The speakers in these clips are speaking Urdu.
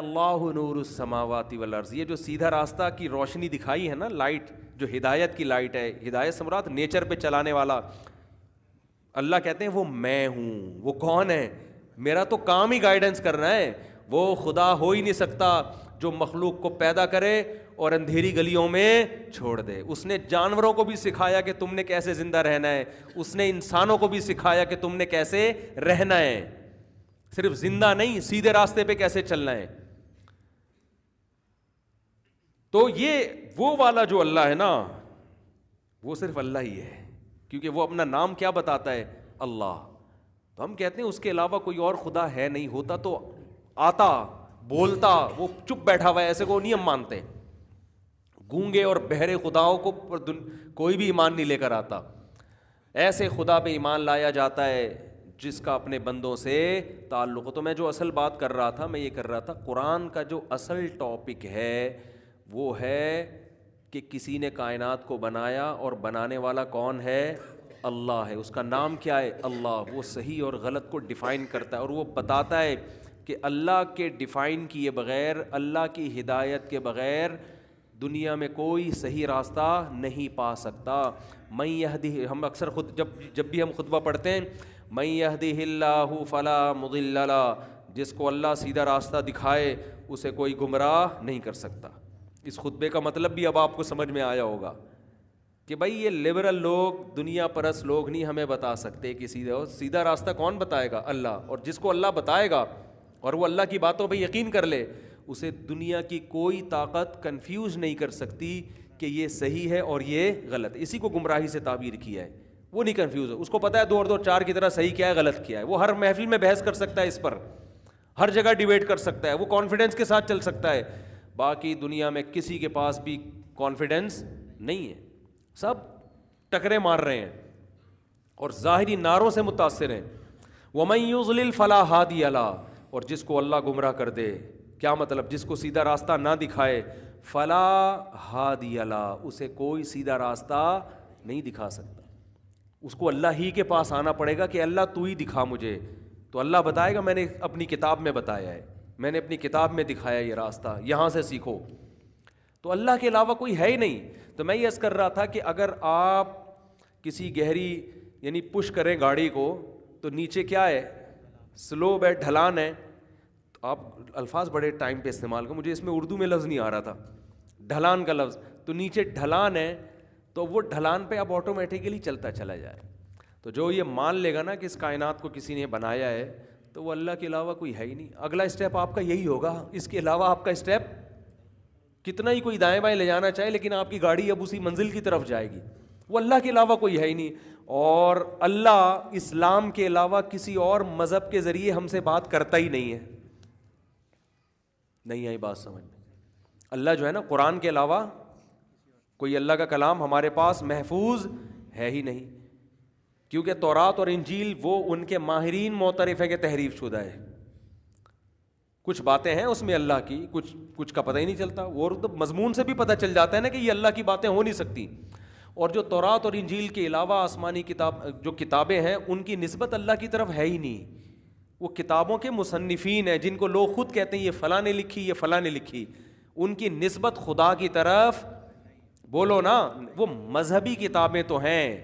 اللہ نور السماوات والارض. یہ جو سیدھا راستہ کی روشنی دکھائی ہے نا, لائٹ جو ہدایت کی لائٹ ہے, ہدایت سے مراد نیچر پہ چلانے والا. اللہ کہتے ہیں وہ میں ہوں. وہ کون ہے؟ میرا تو کام ہی گائیڈنس کرنا ہے. وہ خدا ہو ہی نہیں سکتا جو مخلوق کو پیدا کرے اور اندھیری گلیوں میں چھوڑ دے. اس نے جانوروں کو بھی سکھایا کہ تم نے کیسے زندہ رہنا ہے, اس نے انسانوں کو بھی سکھایا کہ تم نے کیسے رہنا ہے, صرف زندہ نہیں سیدھے راستے پہ کیسے چلنا ہے. تو یہ وہ والا جو اللہ ہے نا, وہ صرف اللہ ہی ہے, کیونکہ وہ اپنا نام کیا بتاتا ہے؟ اللہ. تو ہم کہتے ہیں اس کے علاوہ کوئی اور خدا ہے نہیں, ہوتا تو آتا بولتا, وہ چپ بیٹھا ہوا ہے, ایسے کو نہیں ہم مانتے. گونگے اور بہرے خداؤں کو کوئی بھی ایمان نہیں لے کر آتا. ایسے خدا پہ ایمان لایا جاتا ہے جس کا اپنے بندوں سے تعلق ہو. تو میں جو اصل بات کر رہا تھا, میں یہ کر رہا تھا, قرآن کا جو اصل ٹاپک ہے وہ ہے کہ کسی نے کائنات کو بنایا اور بنانے والا کون ہے؟ اللہ ہے. اس کا نام کیا ہے؟ اللہ. وہ صحیح اور غلط کو ڈیفائن کرتا ہے, اور وہ بتاتا ہے کہ اللہ کے ڈیفائن کیے بغیر, اللہ کی ہدایت کے بغیر دنیا میں کوئی صحیح راستہ نہیں پا سکتا. من یہدہ, ہم اکثر جب بھی ہم خطبہ پڑھتے ہیں, من یہدہ اللہ فلا مضل لہ, جس کو اللہ سیدھا راستہ دکھائے اسے کوئی گمراہ نہیں کر سکتا. اس خطبے کا مطلب بھی اب آپ کو سمجھ میں آیا ہوگا کہ بھائی یہ لبرل لوگ, دنیا پرست لوگ نہیں ہمیں بتا سکتے کہ سیدھا راستہ کون بتائے گا؟ اللہ. اور جس کو اللہ بتائے گا اور وہ اللہ کی باتوں پہ یقین کر لے, اسے دنیا کی کوئی طاقت کنفیوز نہیں کر سکتی کہ یہ صحیح ہے اور یہ غلط. اسی کو گمراہی سے تعبیر کیا ہے. وہ نہیں کنفیوز ہے, اس کو پتہ ہے 2 اور 2 4 کی طرح صحیح کیا ہے غلط کیا ہے. وہ ہر محفل میں بحث کر سکتا ہے, اس پر ہر جگہ ڈیبیٹ کر سکتا ہے, وہ کانفیڈنس کے ساتھ چل سکتا ہے. باقی دنیا میں کسی کے پاس بھی کانفیڈنس نہیں ہے, سب ٹکرے مار رہے ہیں اور ظاہری نعروں سے متاثر ہیں. وَمَن يُضْلِلْ فَلَا هَادِيَ لَهُ, اور جس کو اللہ گمراہ کر دے, کیا مطلب؟ جس کو سیدھا راستہ نہ دکھائے, فَلَا هَادِيَ لَهُ, اسے کوئی سیدھا راستہ نہیں دکھا سکتا. اس کو اللہ ہی کے پاس آنا پڑے گا کہ اللہ تو ہی دکھا مجھے. تو اللہ بتائے گا میں نے اپنی کتاب میں بتایا ہے, میں نے اپنی کتاب میں دکھایا یہ راستہ, یہاں سے سیکھو. تو اللہ کے علاوہ کوئی ہے ہی نہیں. تو میں یہ عرض کر رہا تھا کہ اگر آپ کسی گہری یعنی پش کریں گاڑی کو تو نیچے کیا ہے؟ سلوپ ہے, ڈھلان ہے. تو آپ الفاظ بڑے ٹائم پہ استعمال کریں, مجھے اس میں اردو میں لفظ نہیں آ رہا تھا, ڈھلان کا لفظ. تو نیچے ڈھلان ہے تو وہ ڈھلان پہ اب آٹومیٹیکلی چلتا چلا جائے. تو جو یہ مان لے گا نا کہ اس کائنات کو کسی نے بنایا ہے, تو وہ اللہ کے علاوہ کوئی ہے ہی نہیں. اگلا اسٹیپ آپ کا یہی ہوگا, اس کے علاوہ آپ کا اسٹیپ کتنا ہی کوئی دائیں بائیں لے جانا چاہے, لیکن آپ کی گاڑی اب اسی منزل کی طرف جائے گی. وہ اللہ کے علاوہ کوئی ہے ہی نہیں. اور اللہ اسلام کے علاوہ کسی اور مذہب کے ذریعے ہم سے بات کرتا ہی نہیں ہے. نہیں آئی بات سمجھ میں؟ اللہ جو ہے نا, قرآن کے علاوہ کوئی اللہ کا کلام ہمارے پاس محفوظ ہے ہی نہیں, کیونکہ تورات اور انجیل وہ ان کے ماہرین معترف ہے کہ تحریف شدہ ہے. کچھ باتیں ہیں اس میں اللہ کی, کچھ کا پتہ ہی نہیں چلتا. وہ تو مضمون سے بھی پتہ چل جاتا ہے نا کہ یہ اللہ کی باتیں ہو نہیں سکتی. اور جو تورات اور انجیل کے علاوہ آسمانی جو کتابیں ہیں ان کی نسبت اللہ کی طرف ہے ہی نہیں. وہ کتابوں کے مصنفین ہیں جن کو لوگ خود کہتے ہیں یہ فلاں نے لکھی, یہ فلاں نے لکھی, ان کی نسبت خدا کی طرف بولو نا. وہ مذہبی کتابیں تو ہیں,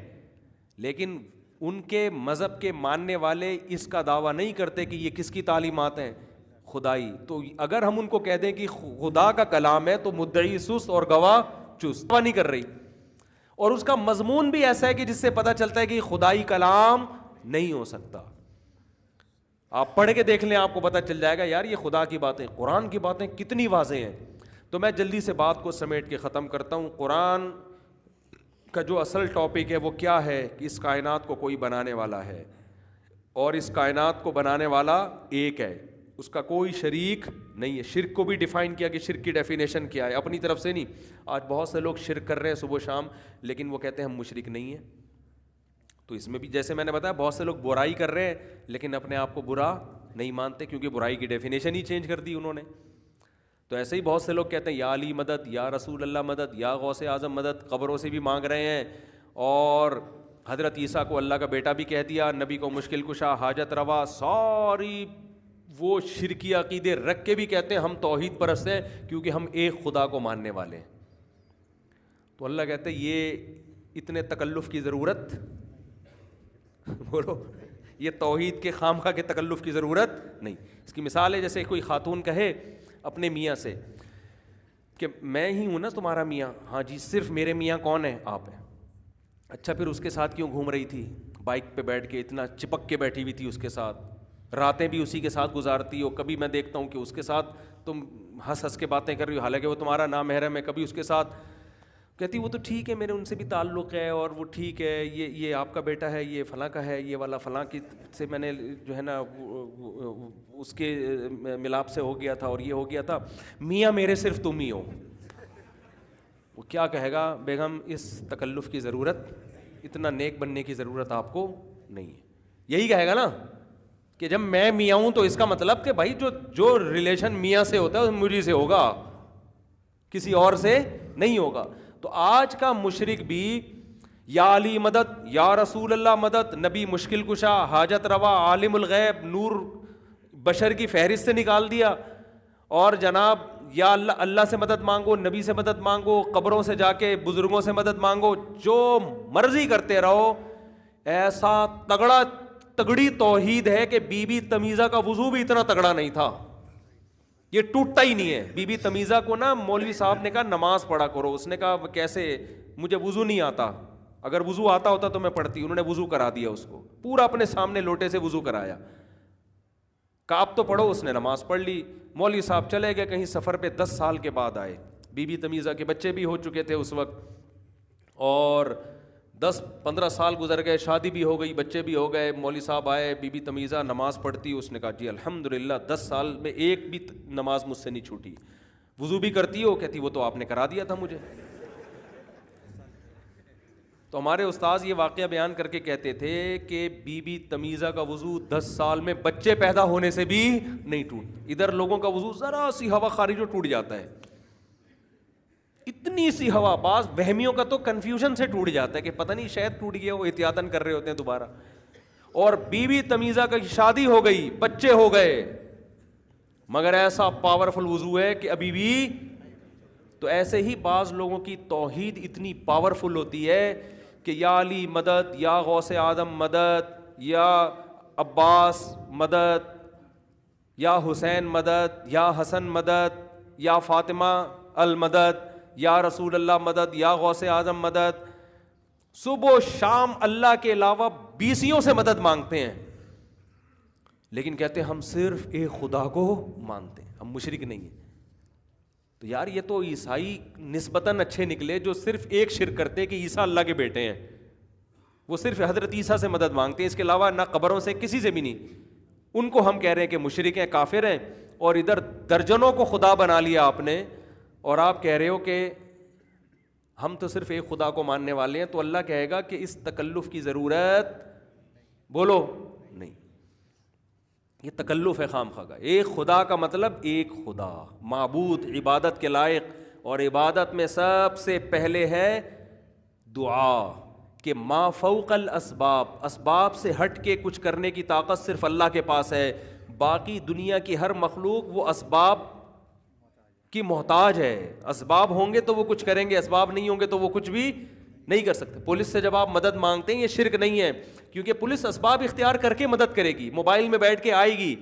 لیکن ان کے مذہب کے ماننے والے اس کا دعویٰ نہیں کرتے کہ یہ کس کی تعلیمات ہیں؟ خدائی. تو اگر ہم ان کو کہہ دیں کہ خدا کا کلام ہے تو مدعی سست اور گواہ چست نہیں کر رہی. اور اس کا مضمون بھی ایسا ہے کہ جس سے پتہ چلتا ہے کہ خدائی کلام نہیں ہو سکتا. آپ پڑھ کے دیکھ لیں, آپ کو پتہ چل جائے گا یار یہ خدا کی باتیں, قرآن کی باتیں کتنی واضح ہیں. تو میں جلدی سے بات کو سمیٹ کے ختم کرتا ہوں. قرآن کا جو اصل ٹاپک ہے وہ کیا ہے کہ اس کائنات کو کوئی بنانے والا ہے, اور اس کائنات کو بنانے والا ایک ہے, اس کا کوئی شریک نہیں ہے. شرک کو بھی ڈیفائن کیا کہ شرک کی ڈیفینیشن کیا ہے, اپنی طرف سے نہیں. آج بہت سے لوگ شرک کر رہے ہیں صبح شام, لیکن وہ کہتے ہیں ہم مشرک نہیں ہیں. تو اس میں بھی جیسے میں نے بتایا بہت سے لوگ برائی کر رہے ہیں لیکن اپنے آپ کو برا نہیں مانتے, کیونکہ برائی کی ڈیفینیشن ہی چینج کر دی انہوں نے. تو ایسے ہی بہت سے لوگ کہتے ہیں یا علی مدد, یا رسول اللہ مدد, یا غوث اعظم مدد, قبروں سے بھی مانگ رہے ہیں, اور حضرت عیسیٰ کو اللہ کا بیٹا بھی کہہ دیا, نبی کو مشکل کشا, حاجت روا, ساری وہ شرکی عقیدے رکھ کے بھی کہتے ہیں ہم توحید پرست ہیں کیونکہ ہم ایک خدا کو ماننے والے ہیں. تو اللہ کہتے ہیں یہ اتنے تکلف کی ضرورت, بولو یہ توحید کے خامخواہ کے تکلف کی ضرورت نہیں. اس کی مثال ہے جیسے کوئی خاتون کہے اپنے میاں سے کہ میں ہی ہوں نا تمہارا میاں. ہاں جی, صرف میرے میاں کون ہیں؟ آپ ہیں. اچھا پھر اس کے ساتھ کیوں گھوم رہی تھی بائک پہ بیٹھ کے, اتنا چپک کے بیٹھی ہوئی تھی اس کے ساتھ, راتیں بھی اسی کے ساتھ گزارتی ہو, کبھی میں دیکھتا ہوں کہ اس کے ساتھ تم ہنس ہنس کے باتیں کر رہی ہو حالانکہ وہ تمہارا نامحرم ہے, کبھی اس کے ساتھ. کہتی وہ تو ٹھیک ہے میرے ان سے بھی تعلق ہے اور وہ ٹھیک ہے, یہ آپ کا بیٹا ہے, یہ فلاں کا ہے, یہ والا فلاں کی سے میں نے جو ہے نا اس کے ملاپ سے ہو گیا تھا اور یہ ہو گیا تھا. میاں میرے صرف تم ہی ہو. وہ کیا کہے گا, بیگم اس تکلف کی ضرورت, اتنا نیک بننے کی ضرورت آپ کو نہیں ہے. یہی کہے گا نا کہ جب میں میاں ہوں تو اس کا مطلب کہ بھائی جو ریلیشن میاں سے ہوتا ہے مجھے سے ہوگا, کسی اور سے نہیں ہوگا. تو آج کا مشرک بھی یا علی مدد, یا رسول اللہ مدد, نبی مشکل کشا, حاجت روا, عالم الغیب, نور بشر کی فہرست سے نکال دیا, اور جناب یا اللہ سے مدد مانگو, نبی سے مدد مانگو, قبروں سے جا کے بزرگوں سے مدد مانگو, جو مرضی کرتے رہو. ایسا تگڑی توحید ہے کہ بی بی تمیزہ کا وضو بھی اتنا تگڑا نہیں تھا, یہ ٹوٹتا ہی نہیں ہے. بی بی تمیزہ کو نا مولوی صاحب نے کہا نماز پڑھا کرو, اس نے کہا کیسے, مجھے وضو نہیں آتا, اگر وضو آتا ہوتا تو میں پڑھتی. انہوں نے وضو کرا دیا اس کو, پورا اپنے سامنے لوٹے سے وضو کرایا, کہا اب تو پڑھو. اس نے نماز پڑھ لی. مولوی صاحب چلے گئے کہیں سفر پہ, 10 سال کے بعد آئے. بی بی تمیزہ کے بچے بھی ہو چکے تھے اس وقت, اور 10-15 سال گزر گئے, شادی بھی ہو گئی, بچے بھی ہو گئے. مولوی صاحب آئے, بی بی تمیزہ نماز پڑھتی. اس نے کہا جی الحمدللہ 10 سال میں ایک بھی نماز مجھ سے نہیں چھوٹی. وضو بھی کرتی ہو؟ کہتی وہ تو آپ نے کرا دیا تھا مجھے. تو ہمارے استاذ یہ واقعہ بیان کر کے کہتے تھے کہ بی بی تمیزہ کا وضو 10 سال میں بچے پیدا ہونے سے بھی نہیں ٹوٹتا. ادھر لوگوں کا وضو ذرا سی ہوا خارج ہو ٹوٹ جاتا ہے, اتنی سی ہوا. بعض وہمیوں کا تو کنفیوژن سے ٹوٹ جاتا ہے کہ پتہ نہیں شاید ٹوٹ گیا, وہ احتیاطاً کر رہے ہوتے ہیں دوبارہ. اور بی بی تمیزہ کی شادی ہو گئی, بچے ہو گئے, مگر ایسا پاورفل وضو ہے کہ ابھی بھی. تو ایسے ہی بعض لوگوں کی توحید اتنی پاورفل ہوتی ہے کہ یا علی مدد, یا غوث اعظم مدد, یا عباس مدد, یا حسین مدد, یا حسن مدد, یا فاطمہ المدد, یا رسول اللہ مدد, یا غوث اعظم مدد. صبح و شام اللہ کے علاوہ 20 سے مدد مانگتے ہیں, لیکن کہتے ہیں ہم صرف ایک خدا کو مانتے ہیں, ہم مشرک نہیں ہیں. تو یار یہ تو عیسائی نسبتاً اچھے نکلے جو صرف ایک شرک کرتے کہ عیسیٰ اللہ کے بیٹے ہیں. وہ صرف حضرت عیسیٰ سے مدد مانگتے ہیں, اس کے علاوہ نہ قبروں سے, کسی سے بھی نہیں. ان کو ہم کہہ رہے ہیں کہ مشرک ہیں, کافر ہیں, اور ادھر درجنوں کو خدا بنا لیا آپ نے, اور آپ کہہ رہے ہو کہ ہم تو صرف ایک خدا کو ماننے والے ہیں. تو اللہ کہے گا کہ اس تکلف کی ضرورت, بولو, نہیں. یہ تکلف ہے خام خواہ. ایک خدا کا مطلب ایک خدا, معبود, عبادت کے لائق, اور عبادت میں سب سے پہلے ہے دعا, کہ ما فوق الاسباب, اسباب سے ہٹ کے کچھ کرنے کی طاقت صرف اللہ کے پاس ہے. باقی دنیا کی ہر مخلوق وہ اسباب کی محتاج ہے. اسباب ہوں گے تو وہ کچھ کریں گے, اسباب نہیں ہوں گے تو وہ کچھ بھی نہیں کر سکتے. پولیس سے جب آپ مدد مانگتے ہیں یہ شرک نہیں ہے, کیونکہ پولیس اسباب اختیار کر کے مدد کرے گی. موبائل میں بیٹھ کے آئے گی,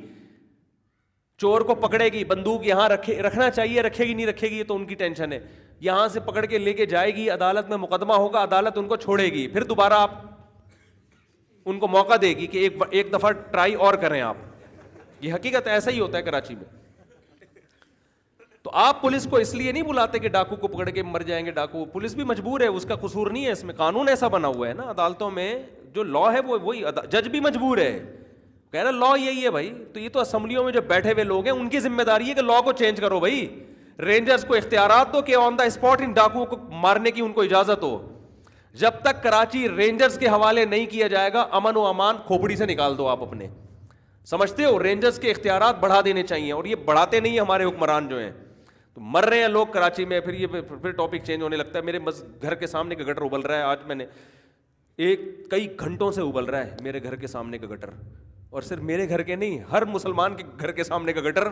چور کو پکڑے گی, بندوق یہاں رکھنا چاہیے, رکھے گی نہیں رکھے گی یہ تو ان کی ٹینشن ہے. یہاں سے پکڑ کے لے کے جائے گی, عدالت میں مقدمہ ہوگا, عدالت ان کو چھوڑے گی, پھر دوبارہ آپ ان کو موقع دے گی کہ ایک دفعہ ٹرائی اور کریں آپ. یہ حقیقت ایسا ہی ہوتا ہے کراچی میں. تو آپ پولیس کو اس لیے نہیں بلاتے کہ ڈاکو کو پکڑ کے مر جائیں گے ڈاکو. پولیس بھی مجبور ہے, اس کا قصور نہیں ہے اس میں, قانون ایسا بنا ہوا ہے نا عدالتوں میں, جو لا ہے وہی, جج بھی مجبور ہے, کہہ رہا لا یہی ہے بھائی. تو یہ تو اسمبلیوں میں جو بیٹھے ہوئے لوگ ہیں ان کی ذمہ داری ہے کہ لا کو چینج کرو بھائی. رینجرز کو اختیارات دو کہ آن دا اسپاٹ ان ڈاکوؤں کو مارنے کی ان کو اجازت ہو. جب تک کراچی رینجرز کے حوالے نہیں کیا جائے گا, امن و امان کھوپڑی سے نکال دو آپ اپنے. سمجھتے ہو رینجرز کے اختیارات بڑھا دینے چاہیے, اور یہ بڑھاتے نہیں ہمارے حکمران جو ہیں. تو مر رہے ہیں لوگ کراچی میں, پھر ٹاپک چینج ہونے لگتا ہے. میرے گھر کے سامنے کا گٹر ابل رہا ہے, آج میں نے کئی گھنٹوں سے ابل رہا ہے میرے گھر کے سامنے کا گٹر, اور صرف میرے گھر کے نہیں، ہر مسلمان کے گھر کے سامنے کا گٹر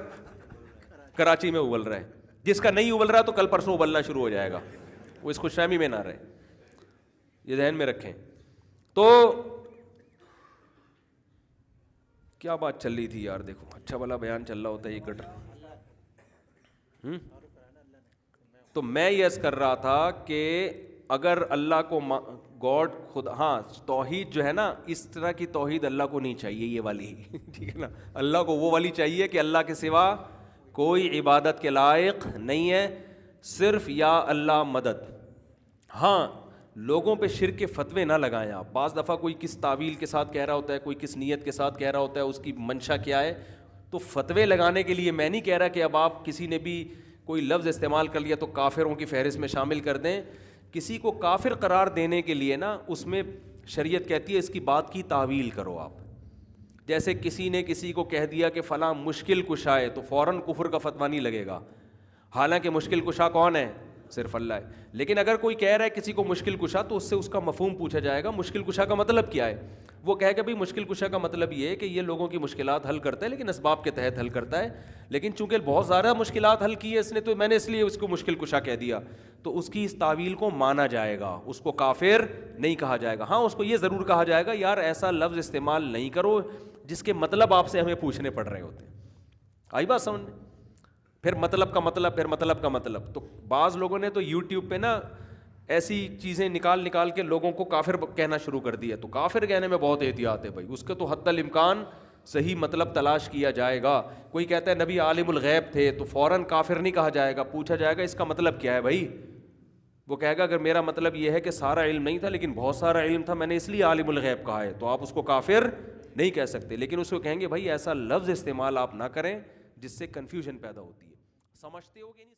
کراچی میں ابل رہا ہے. جس کا نہیں ابل رہا تو کل پرسوں ابلنا شروع ہو جائے گا. وہ اس خوش فہمی میں نہ رہے، یہ ذہن میں رکھیں. تو کیا بات چل رہی تھی یار؟ دیکھو اچھا والا بیان چل رہا ہوتا ہے یہ گٹر. تو میں یہ عرض کر رہا تھا کہ اگر اللہ کو گاڈ خدا، ہاں توحید جو ہے نا، اس طرح کی توحید اللہ کو نہیں چاہیے یہ والی ٹھیک ہے نا. اللہ کو وہ والی چاہیے کہ اللہ کے سوا کوئی عبادت کے لائق نہیں ہے، صرف یا اللہ مدد. ہاں لوگوں پہ شرک کے فتوے نہ لگائیں آپ. بعض دفعہ کوئی کس تعویل کے ساتھ کہہ رہا ہوتا ہے، کوئی کس نیت کے ساتھ کہہ رہا ہوتا ہے، اس کی منشا کیا ہے. تو فتوے لگانے کے لیے میں نہیں کہہ رہا کہ اب آپ کسی نے بھی کوئی لفظ استعمال کر لیا تو کافروں کی فہرست میں شامل کر دیں. کسی کو کافر قرار دینے کے لیے نا، اس میں شریعت کہتی ہے اس کی بات کی تعویل کرو آپ. جیسے کسی نے کسی کو کہہ دیا کہ فلاں مشکل کشا ہے تو فوراً کفر کا فتویٰ نہیں لگے گا، حالانکہ مشکل کشا کون ہے؟ صرف اللہ ہے. لیکن اگر کوئی کہہ رہا ہے کسی کو مشکل کشا تو اس سے اس کا مفہوم پوچھا جائے گا، مشکل کشا کا مطلب کیا ہے؟ وہ کہے گا بھائی مشکل کشا کا مطلب یہ ہے کہ یہ لوگوں کی مشکلات حل کرتا ہے، لیکن اسباب کے تحت حل کرتا ہے. لیکن چونکہ بہت زیادہ مشکلات حل کی ہے اس نے تو میں نے اس لیے اس کو مشکل کشا کہہ دیا. تو اس کی اس تعویل کو مانا جائے گا، اس کو کافر نہیں کہا جائے گا. ہاں اس کو یہ ضرور کہا جائے گا یار ایسا لفظ استعمال نہیں کرو جس کے مطلب آپ سے ہمیں پوچھنے پڑ رہے ہوتے ہیں. آئی بات سمجھ میں؟ پھر مطلب کا مطلب، پھر مطلب کا مطلب. تو بعض لوگوں نے تو یوٹیوب پہ نا ایسی چیزیں نکال کے لوگوں کو کافر کہنا شروع کر دیا. تو کافر کہنے میں بہت احتیاط ہے بھائی، اس کا تو حتی الامکان صحیح مطلب تلاش کیا جائے گا. کوئی کہتا ہے نبی عالم الغیب تھے تو فوراً کافر نہیں کہا جائے گا، پوچھا جائے گا اس کا مطلب کیا ہے بھائی. وہ کہے گا اگر میرا مطلب یہ ہے کہ سارا علم نہیں تھا لیکن بہت سارا علم تھا، میں نے اس لیے عالم الغیب کہا ہے، تو آپ اس کو کافر نہیں کہہ سکتے. لیکن اس کو کہیں گے بھائی ایسا لفظ استعمال آپ نہ کریں جس سے کنفیوژن پیدا ہوتی ہے. سمجھتے ہو کہ نہیں؟